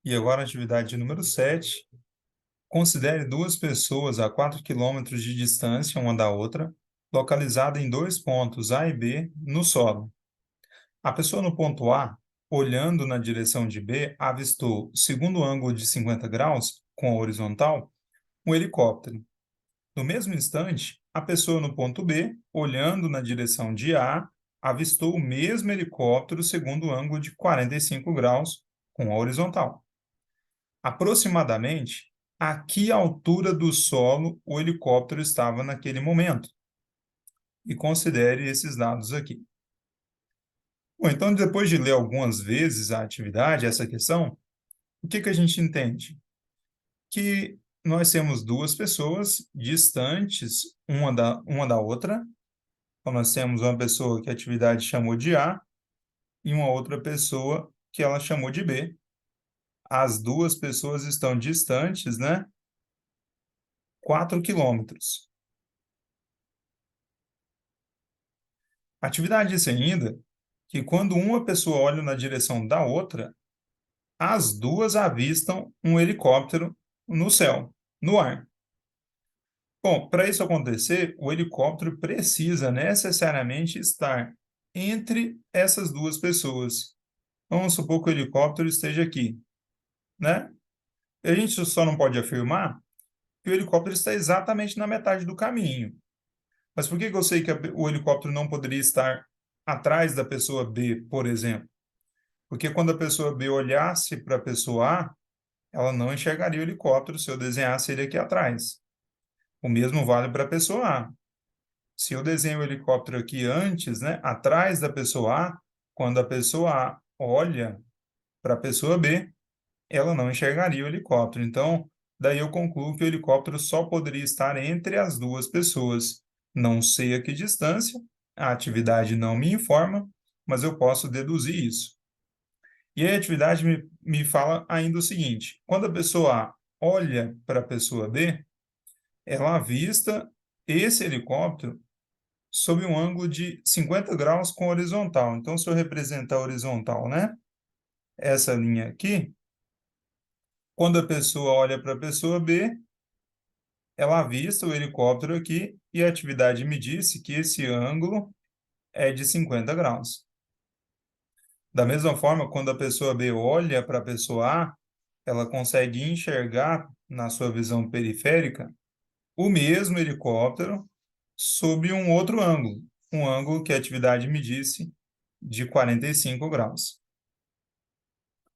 E agora a atividade número 7. Considere duas pessoas a 4 quilômetros de distância uma da outra, localizada em dois pontos A e B no solo. A pessoa no ponto A, olhando na direção de B, avistou, segundo o ângulo de 50 graus, com a horizontal, um helicóptero. No mesmo instante, a pessoa no ponto B, olhando na direção de A, avistou o mesmo helicóptero segundo o ângulo de 45 graus, com a horizontal. Aproximadamente, a que altura do solo o helicóptero estava naquele momento? E considere esses dados aqui. Bom, então, depois de ler algumas vezes a atividade, essa questão, o que a gente entende? Que nós temos duas pessoas distantes uma da outra. Então, nós temos uma pessoa que a atividade chamou de A e uma outra pessoa que ela chamou de B. As duas pessoas estão distantes, né? 4 quilômetros. A atividade disse ainda que quando uma pessoa olha na direção da outra, as duas avistam um helicóptero no céu, no ar. Bom, para isso acontecer, o helicóptero precisa necessariamente estar entre essas duas pessoas. Vamos supor que o helicóptero esteja aqui, né? A gente só não pode afirmar que o helicóptero está exatamente na metade do caminho. Mas por que eu sei que o helicóptero não poderia estar atrás da pessoa B, por exemplo? Porque quando a pessoa B olhasse para a pessoa A, ela não enxergaria o helicóptero se eu desenhasse ele aqui atrás. O mesmo vale para a pessoa A. Se eu desenho o helicóptero aqui antes, né, atrás da pessoa A, quando a pessoa A olha para a pessoa B, ela não enxergaria o helicóptero. Então, daí eu concluo que o helicóptero só poderia estar entre as duas pessoas. Não sei a que distância, a atividade não me informa, mas eu posso deduzir isso. E a atividade me fala ainda o seguinte: quando a pessoa A olha para a pessoa B, ela avista esse helicóptero sob um ângulo de 50 graus com horizontal. Então, se eu representar a horizontal, né? Essa linha aqui, quando a pessoa olha para a pessoa B, ela avista o helicóptero aqui e a atividade me disse que esse ângulo é de 50 graus. Da mesma forma, quando a pessoa B olha para a pessoa A, ela consegue enxergar na sua visão periférica o mesmo helicóptero sob um outro ângulo, um ângulo que a atividade me disse de 45 graus.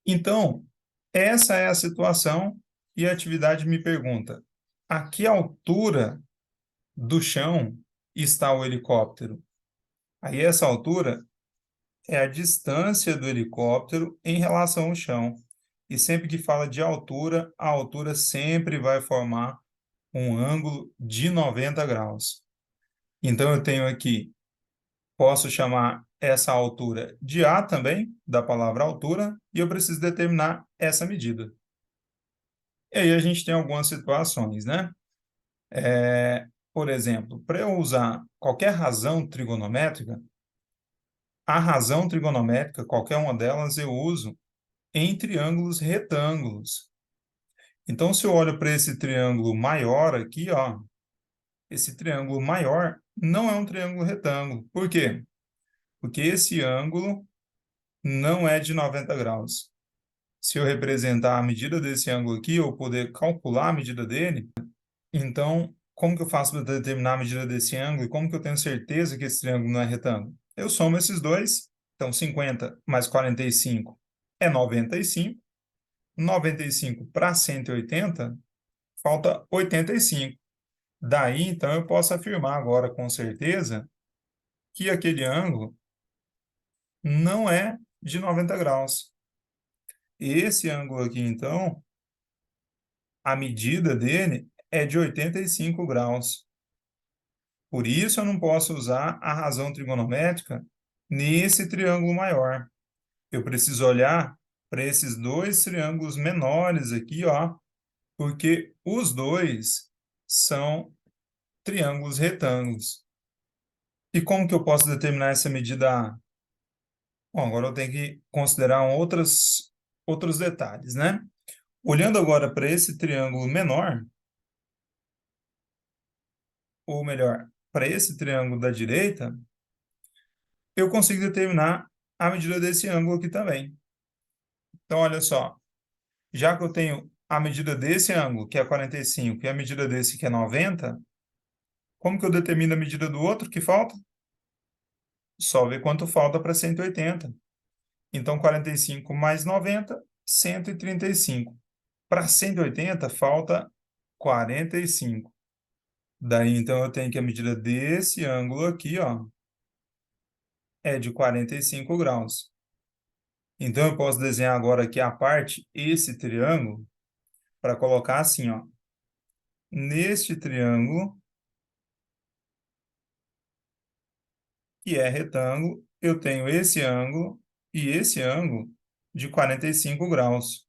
Então, essa é a situação e a atividade me pergunta: a que altura do chão está o helicóptero? Aí essa altura é a distância do helicóptero em relação ao chão. E sempre que fala de altura, a altura sempre vai formar um ângulo de 90 graus. Então, eu tenho aqui, posso chamar essa altura de A também, da palavra altura, e eu preciso determinar essa medida. E aí a gente tem algumas situações, né? Por exemplo, para eu usar qualquer razão trigonométrica, a razão trigonométrica, qualquer uma delas, eu uso em triângulos retângulos. Então, se eu olho para esse triângulo maior aqui, ó, esse triângulo maior não é um triângulo retângulo. Por quê? Porque esse ângulo não é de 90 graus. Se eu representar a medida desse ângulo aqui, eu poder calcular a medida dele, então, como que eu faço para determinar a medida desse ângulo e como que eu tenho certeza que esse triângulo não é retângulo? Eu somo esses dois, então 50 mais 45 é 95. 95 para 180, falta 85. Daí, então, eu posso afirmar agora com certeza que aquele ângulo não é de 90 graus. Esse ângulo aqui, então, a medida dele é de 85 graus. Por isso, eu não posso usar a razão trigonométrica nesse triângulo maior. Eu preciso olhar para esses dois triângulos menores aqui, ó, porque os dois são triângulos retângulos. E como que eu posso determinar essa medida A? Bom, agora eu tenho que considerar outros detalhes, né? Olhando agora para esse triângulo menor, ou melhor, para esse triângulo da direita, eu consigo determinar a medida desse ângulo aqui também. Então, olha só, já que eu tenho a medida desse ângulo, que é 45, e a medida desse, que é 90, como que eu determino a medida do outro que falta? Só ver quanto falta para 180. Então, 45 mais 90, 135. Para 180, falta 45. Daí, então, eu tenho que a medida desse ângulo aqui, ó, é de 45 graus. Então, eu posso desenhar agora aqui a parte, esse triângulo, para colocar assim, ó. Neste triângulo, que é retângulo, eu tenho esse ângulo e esse ângulo de 45 graus.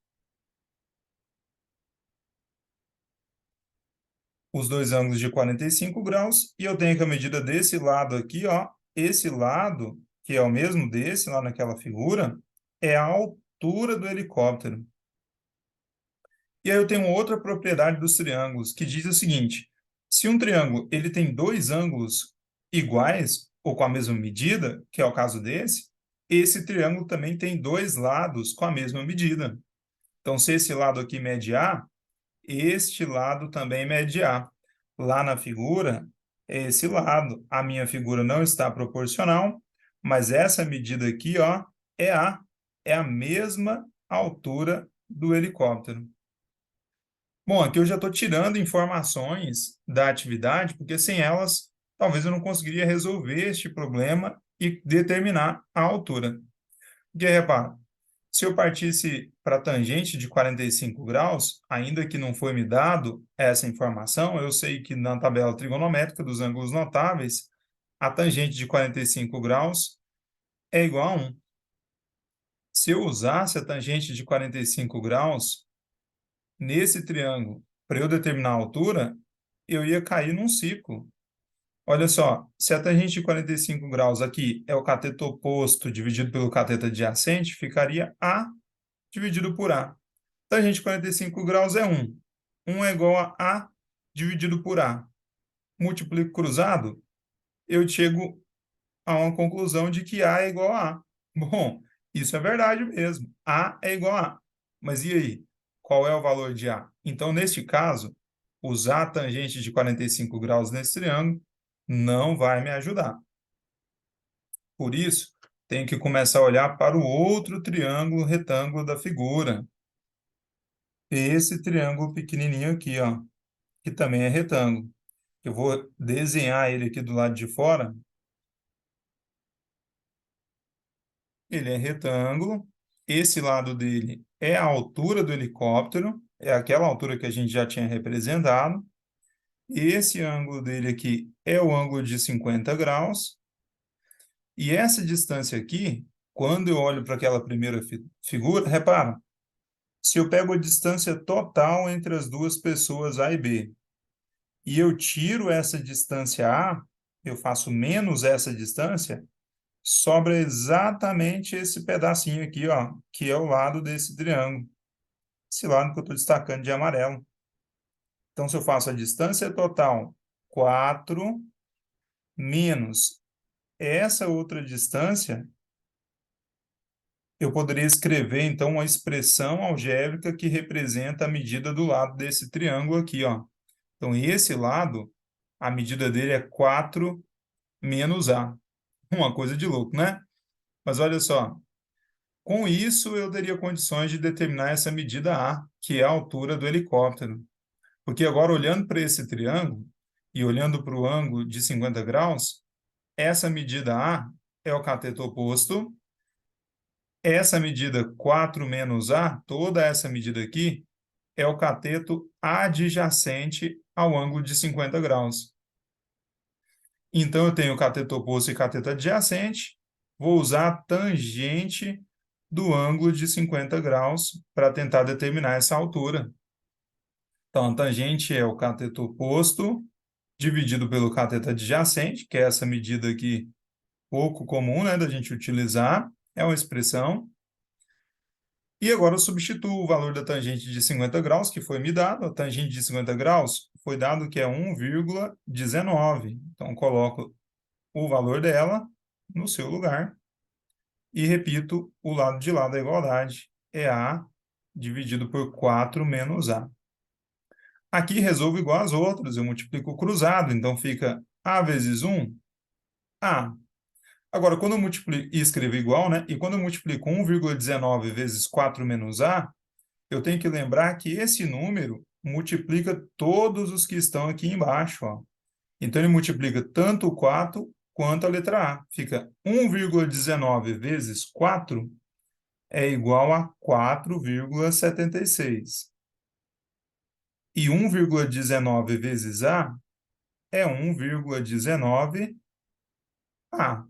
Os dois ângulos de 45 graus, e eu tenho que a medida desse lado aqui, ó, esse lado, que é o mesmo desse lá naquela figura, é a altura do helicóptero. E aí eu tenho outra propriedade dos triângulos, que diz o seguinte: se um triângulo ele tem dois ângulos iguais ou com a mesma medida, que é o caso desse, esse triângulo também tem dois lados com a mesma medida. Então, se esse lado aqui mede A, este lado também mede A. Lá na figura, é esse lado. A minha figura não está proporcional, mas essa medida aqui, ó, é A. É a mesma altura do helicóptero. Bom, aqui eu já estou tirando informações da atividade, porque sem elas, talvez eu não conseguiria resolver este problema e determinar a altura. Porque, repara, se eu partisse para a tangente de 45 graus, ainda que não foi me dado essa informação, eu sei que na tabela trigonométrica dos ângulos notáveis, a tangente de 45 graus é igual a 1. Se eu usasse a tangente de 45 graus nesse triângulo para eu determinar a altura, eu ia cair num ciclo. Olha só, se a tangente de 45 graus aqui é o cateto oposto dividido pelo cateto adjacente, ficaria A dividido por A. Tangente de 45 graus é 1. 1 é igual a A dividido por A. Multiplico cruzado, eu chego a uma conclusão de que A é igual a A. Bom, isso é verdade mesmo. A é igual a A. Mas e aí? Qual é o valor de A? Então, neste caso, usar a tangente de 45 graus nesse triângulo não vai me ajudar. Por isso, tenho que começar a olhar para o outro triângulo retângulo da figura. Esse triângulo pequenininho aqui, ó, que também é retângulo. Eu vou desenhar ele aqui do lado de fora. Ele é retângulo. Esse lado dele é a altura do helicóptero, é aquela altura que a gente já tinha representado. Esse ângulo dele aqui é o ângulo de 50 graus. E essa distância aqui, quando eu olho para aquela primeira figura, repara, se eu pego a distância total entre as duas pessoas A e B, e eu tiro essa distância A, eu faço menos essa distância, sobra exatamente esse pedacinho aqui, ó, que é o lado desse triângulo. Esse lado que eu estou destacando de amarelo. Então, se eu faço a distância total 4 menos essa outra distância, eu poderia escrever, então, uma expressão algébrica que representa a medida do lado desse triângulo aqui, ó. Então, esse lado, a medida dele é 4 menos A. Uma coisa de louco, né? Mas olha só, com isso eu teria condições de determinar essa medida A, que é a altura do helicóptero. Porque agora, olhando para esse triângulo e olhando para o ângulo de 50 graus, essa medida A é o cateto oposto. Essa medida 4 menos A, toda essa medida aqui, é o cateto adjacente ao ângulo de 50 graus. Então, eu tenho cateto oposto e cateto adjacente. Vou usar a tangente do ângulo de 50 graus para tentar determinar essa altura. Então, a tangente é o cateto oposto dividido pelo cateto adjacente, que é essa medida aqui pouco comum, né, da gente utilizar. É uma expressão. E agora eu substituo o valor da tangente de 50 graus, que foi me dado. A tangente de 50 graus foi dado que é 1,19. Então, coloco o valor dela no seu lugar e repito o lado de lá da igualdade. É A dividido por 4 menos A. Aqui resolvo igual às outras, eu multiplico cruzado, então fica A vezes 1, A. Agora, quando eu multiplico, e escrevo igual, né? E quando eu multiplico 1,19 vezes 4 menos A, eu tenho que lembrar que esse número multiplica todos os que estão aqui embaixo, ó. Então, ele multiplica tanto o 4 quanto a letra A. Fica 1,19 vezes 4 é igual a 4,76. E 1,19 vezes A é 1,19A.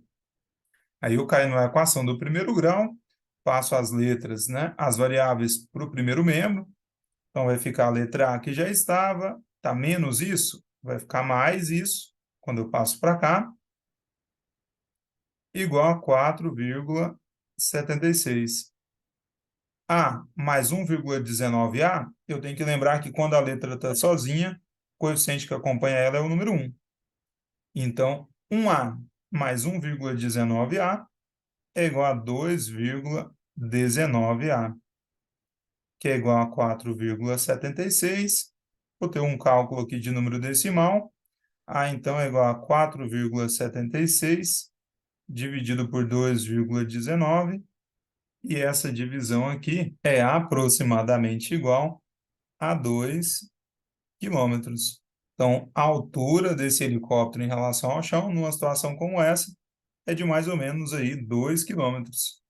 Aí eu caio na equação do primeiro grau, passo as letras, né, as variáveis para o primeiro membro. Então, vai ficar a letra A que já estava, tá menos isso, vai ficar mais isso, quando eu passo para cá, igual a 4,76. A mais 1,19A, eu tenho que lembrar que quando a letra está sozinha, o coeficiente que acompanha ela é o número 1. Então, 1A mais 1,19A é igual a 2,19A, que é igual a 4,76. Vou ter um cálculo aqui de número decimal. A, então, é igual a 4,76 dividido por 2,19. E essa divisão aqui é aproximadamente igual a 2 quilômetros. Então, a altura desse helicóptero em relação ao chão, numa situação como essa, é de mais ou menos aí 2 quilômetros.